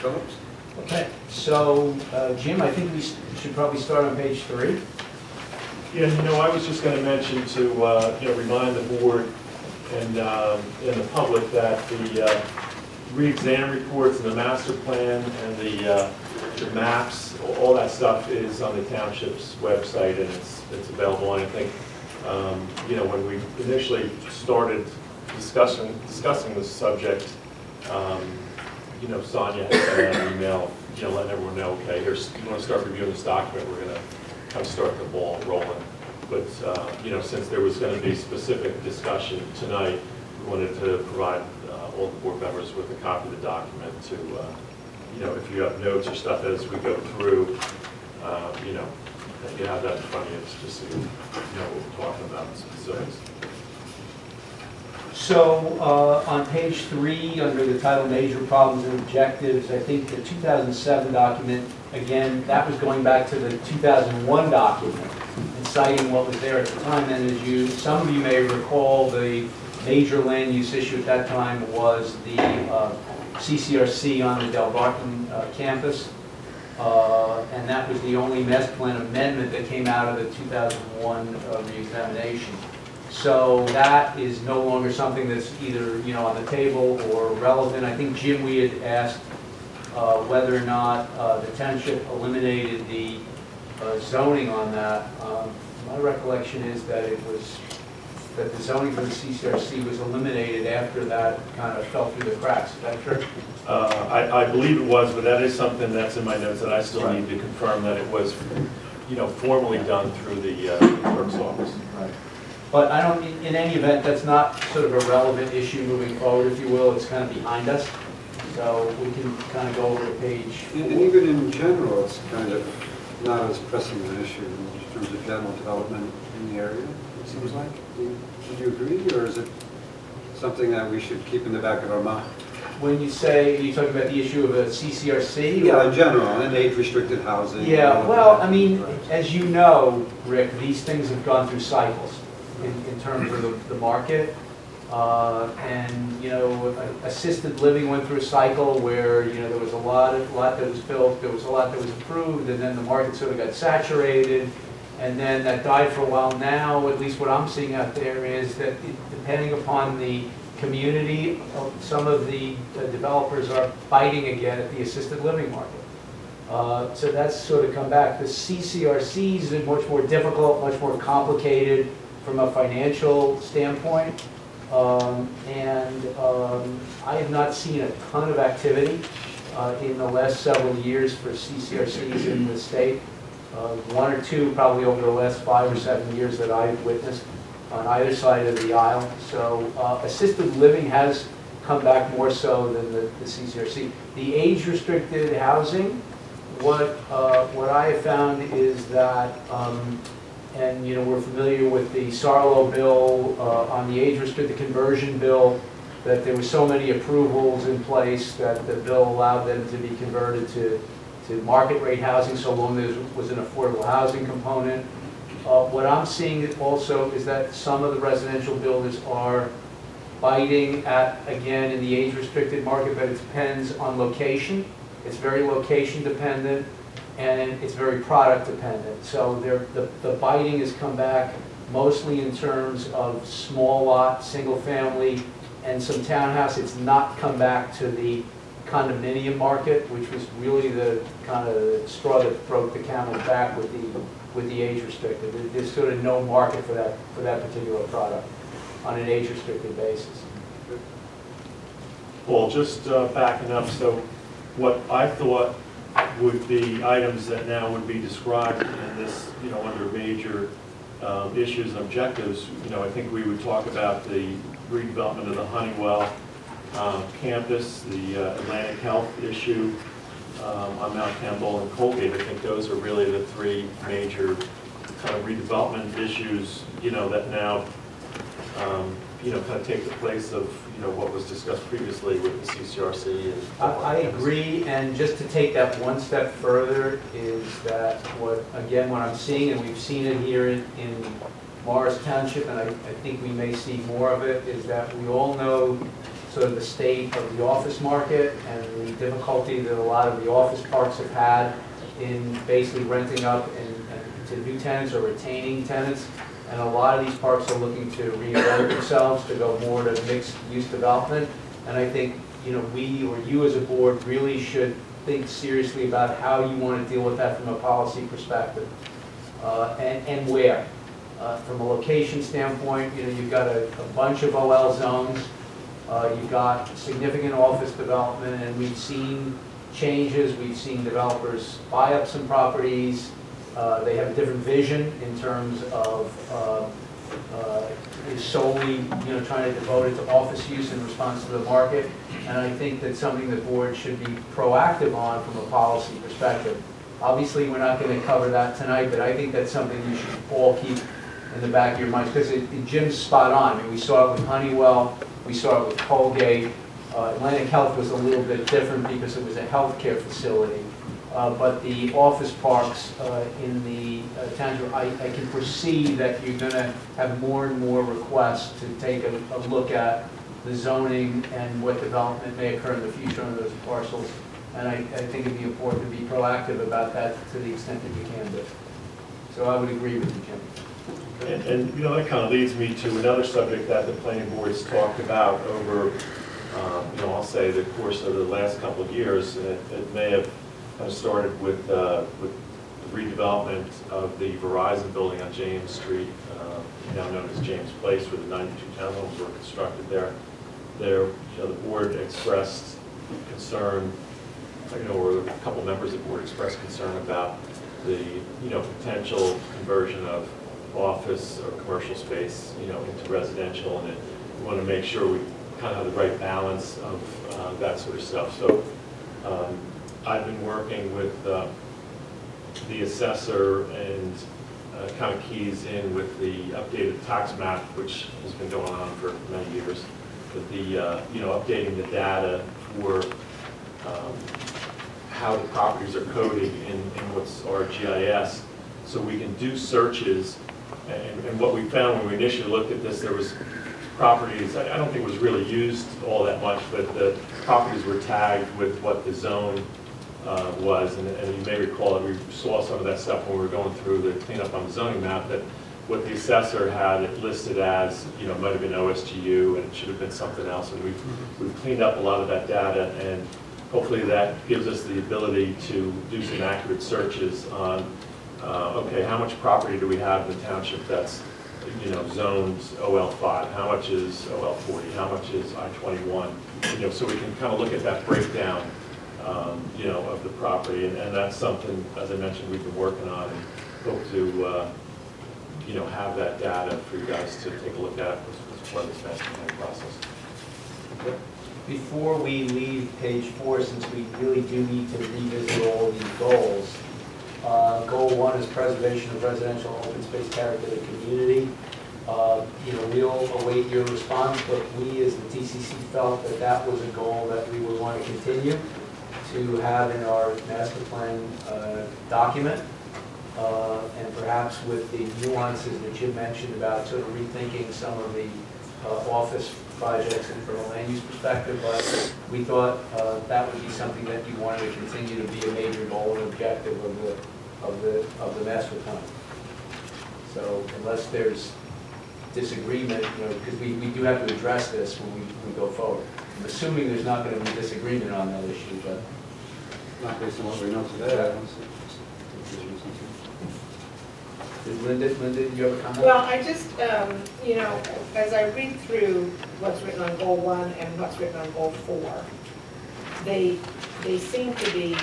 Phillips. Okay, so Jim, I think we should probably start on page 3. Yeah, I was just going to mention to, remind the board and the public that the re-exam reports and the master plan and the maps, all that stuff is on the township's website, and it's available. And I think, when we initially started discussing this subject, Sonia had sent out an email, letting everyone know, okay, you want to start reviewing this document, we're going to kind of start the ball rolling. But, since there was going to be specific discussion tonight, we wanted to provide all the board members with a copy of the document to, if you have notes or stuff as we go through, that you have that in front of you, just so you know what we're talking about in specifics. So on page 3, under the title Major Problems and Objectives, I think the 2007 document, again, that was going back to the 2001 document and citing what was there at the time. And as some of you may recall, the major land use issue at that time was the CCRC on the Del Barton campus. And that was the only master plan amendment that came out of the 2001 reexamination. So that is no longer something that's either on the table or relevant. I think, Jim, we had asked whether or not the township eliminated the zoning on that. My recollection is that the zoning for the CCRC was eliminated after that kind of fell through the cracks. Is that true? I believe it was, but that is something that's in my notes that I still need to confirm that it was, formally done through the clerk's office. Right. But I don't, in any event, that's not sort of a relevant issue moving forward, if you will. It's kind of behind us. So we can kind of go over to page 4. And even in general, it's kind of not as pressing an issue in terms of general development in the area, it seems like. Would you agree, or is it something that we should keep in the back of our mind? When you say, are you talking about the issue of a CCRC? Yeah, in general, and age-restricted housing. Yeah, well, I mean, as you know, Rick, these things have gone through cycles in terms of the market. Assisted living went through a cycle where, there was a lot that was built, there was a lot that was approved, and then the market sort of got saturated, and then that died for a while. Now, at least what I'm seeing out there is that depending upon the community, some of the developers are biting again at the assisted living market. So that's sort of come back. The CCRCs are much more difficult, much more complicated from a financial standpoint. I have not seen a ton of activity in the last several years for CCRCs in the state. 1 or 2 probably over the last 5 or 7 years that I've witnessed on either side of the aisle. So assisted living has come back more so than the CCRC. The age-restricted housing, what I have found is that and we're familiar with the Sarlo bill on the age-restricted conversion bill, that there were so many approvals in place that the bill allowed them to be converted to market rate housing so long as there was an affordable housing component. What I'm seeing also is that some of the residential builders are biting at, again, in the age-restricted market, but it depends on location. It's very location dependent, and it's very product dependent. So the biting has come back mostly in terms of small lot, single family, and some townhouse. It's not come back to the condominium market, which was really the kind of straw that broke the camel's back with the age restricted. There's sort of no market for that particular product on an age restricted basis. Well, just backing up, so what I thought would be items that now would be described in this, under major issues and objectives, I think we would talk about the redevelopment of the Honeywell campus, the Atlantic Health issue on Mount Campbell and Colgate. I think those are really the 3 major kind of redevelopment issues, that now, kind of take the place of, what was discussed previously with the CCRC. And I agree, and just to take that one step further is that what I'm seeing, and we've seen it here in Morris Township, and I think we may see more of it, is that we all know sort of the state of the office market and the difficulty that a lot of the office parks have had in basically renting up to new tenants or retaining tenants. And a lot of these parks are looking to reinvent themselves to go more to mixed-use development. And I think, we or you as a board really should think seriously about how you want to deal with that from a policy perspective, and where. From a location standpoint, you've got a bunch of OL zones, you've got significant office development, and we've seen changes. We've seen developers buy up some properties. They have a different vision in terms of is solely trying to devote it to office use in response to the market. And I think that's something the board should be proactive on from a policy perspective. Obviously, we're not going to cover that tonight, but I think that's something you should all keep in the back of your minds, because Jim's spot on. I mean, we saw it with Honeywell, we saw it with Colgate. Atlantic Health was a little bit different because it was a healthcare facility. But the office parks in the towns, I can foresee that you're going to have more and more requests to take a look at the zoning and what development may occur in the future on those parcels. And I think it'd be important to be proactive about that to the extent that you can do. So I would agree with you, Jim. And that kind of leads me to another subject that the planning board's talked about over, I'll say the course of the last couple of years. And it may have started with the redevelopment of the Verizon building on James Street, now known as James Place, where the 92 townhomes were constructed there. The board expressed concern, or a couple members of the board expressed concern about the potential conversion of office or commercial space into residential, and we want to make sure we kind of have the right balance of that sort of stuff. So I've been working with the assessor and kind of keys in with the updated tax map, which has been going on for many years, with the updating the data for how the properties are coded in what's our GIS, so we can do searches. And what we found when we initially looked at this, there was properties, I don't think it was really used all that much, but the properties were tagged with what the zone was. And you may recall that we saw some of that stuff when we were going through the cleanup on the zoning map, that what the assessor had it listed as, might have been OSGU, and it should have been something else. And we've cleaned up a lot of that data, and hopefully that gives us the ability to do some accurate searches on okay, how much property do we have in the township that's, zoned OL5? How much is OL40? How much is I-21? So we can kind of look at that breakdown, of the property. And that's something, as I mentioned, we've been working on, and hope to, have that data for you guys to take a look at as part of this master plan process. Okay. Before we leave page 4, since we really do need to revisit all these goals, Goal 1 is preservation of residential open space character of the community. We'll await your response, but we as the TCC felt that that was a goal that we would want to continue to have in our master plan document. And perhaps with the nuances that Jim mentioned about sort of rethinking some of the office projects and from a land use perspective, but we thought that would be something that you wanted to continue to be a major goal and objective of the master plan. So unless there's disagreement, because we do have to address this when we go forward. I'm assuming there's not going to be disagreement on that issue, but Not based on what we know today, I don't see. Linda, do you have a comment? Well, I just, as I read through what's written on Goal 1 and what's written on Goal 4, they seem to be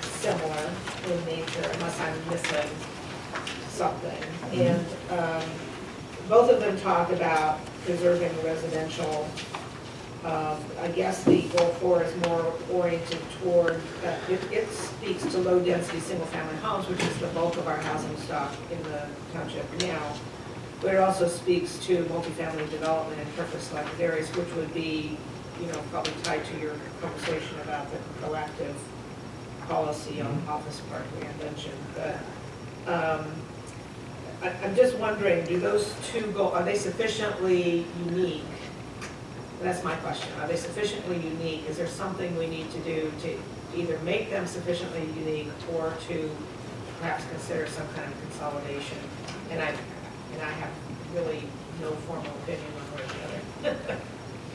similar in nature, unless I'm missing something. And both of them talk about preserving residential. I guess the Goal 4 is more oriented toward, it speaks to low-density single-family homes, which is the bulk of our housing stock in the township now. But it also speaks to multifamily development in carefully selected areas, which would be, probably tied to your conversation about the proactive policy on office park reinvention. But I'm just wondering, do those two are they sufficiently unique That's my question. Are they sufficiently unique? Is there something we need to do to either make them sufficiently unique or to perhaps consider some kind of consolidation? And I have really no formal opinion one way or the other.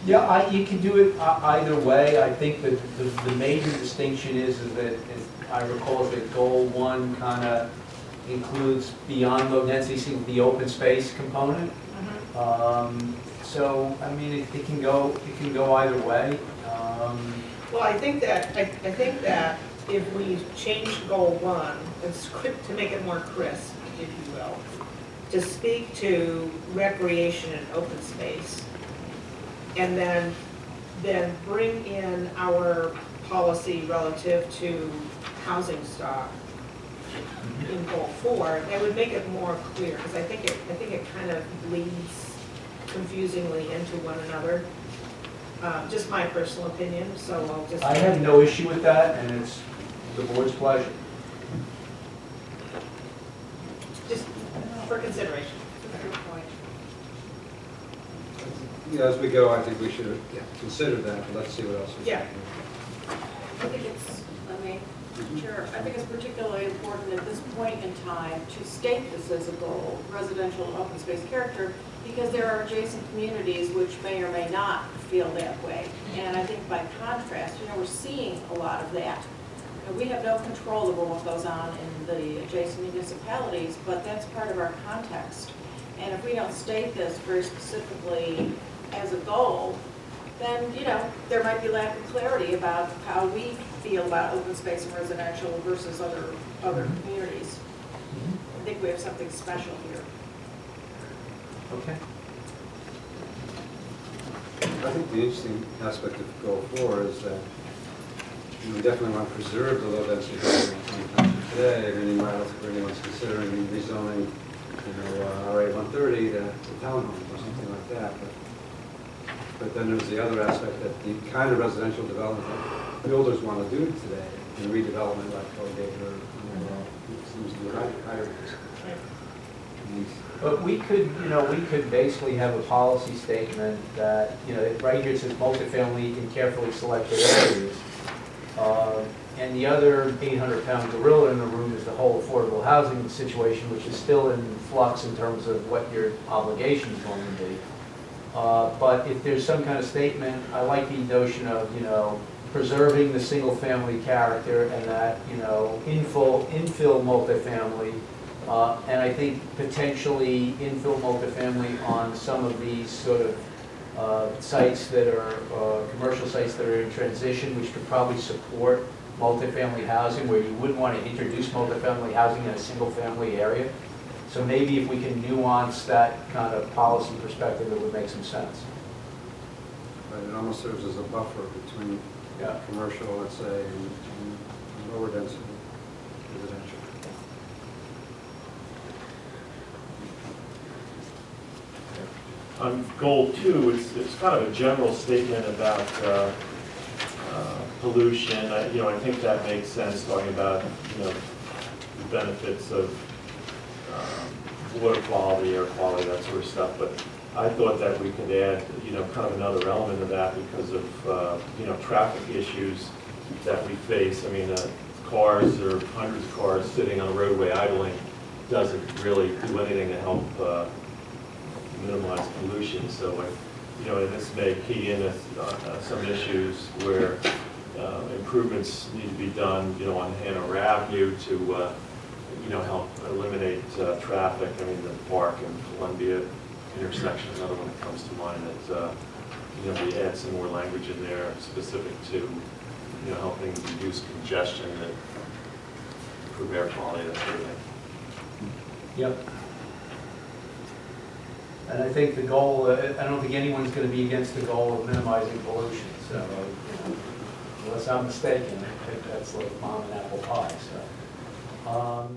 Yeah, you can do it either way. I think that the major distinction is that, as I recall, that goal one kind of includes beyond low density, the open space component. So, I mean, it can go either way. Well, I think that if we change goal one, to make it more crisp, if you will, to speak to recreation and open space, and then bring in our policy relative to housing stock in goal four, that would make it more clear, because I think it kind of bleeds confusingly into one another. Just my personal opinion, so I'll just. I have no issue with that, and it's the board's pleasure. Just for consideration. Yeah, as we go, I think we should consider that, but let's see what else. Yeah. I think it's, sure, I think it's particularly important at this point in time to state this as a goal, residential and open space character, because there are adjacent communities which may or may not feel that way. And I think by contrast, we're seeing a lot of that. And we have no control over what goes on in the adjacent municipalities, but that's part of our context. And if we don't state this very specifically as a goal, then, there might be lack of clarity about how we feel about open space and residential versus other communities. I think we have something special here. Okay. I think the interesting aspect of goal four is that we definitely want to preserve the low density housing today. If anyone's considering rezoning, RA 130 to townhomes or something like that. But then there's the other aspect that the kind of residential development that builders want to do today, and redevelopment like Colgate or seems to be higher risk. But we could basically have a policy statement that, right here it says multifamily in carefully selected areas. And the other 800-pound gorilla in the room is the whole affordable housing situation, which is still in flux in terms of what your obligation is going to be. But if there's some kind of statement, I like the notion of, preserving the single-family character and that, infill multifamily. And I think potentially infill multifamily on some of these sort of sites that are, commercial sites that are in transition, which could probably support multifamily housing, where you wouldn't want to introduce multifamily housing in a single-family area. So maybe if we can nuance that kind of policy perspective, it would make some sense. Right, it almost serves as a buffer between commercial, let's say, and lower density residential. On goal two, it's kind of a general statement about pollution. I think that makes sense, talking about, the benefits of water quality, air quality, that sort of stuff. But I thought that we could add, kind of another element of that because of, traffic issues that we face. I mean, cars or hundreds of cars sitting on a roadway idling doesn't really do anything to help minimize pollution. So, this may key in some issues where improvements need to be done, on Hanover Avenue to, help eliminate traffic. I mean, the Park and Columbia intersection is another one that comes to mind that, we add some more language in there specific to, helping reduce congestion and improve air quality, that sort of thing. Yep. And I think the goal, I don't think anyone's going to be against the goal of minimizing pollution. So, unless I'm mistaken, I think that's like mom and apple pie. So.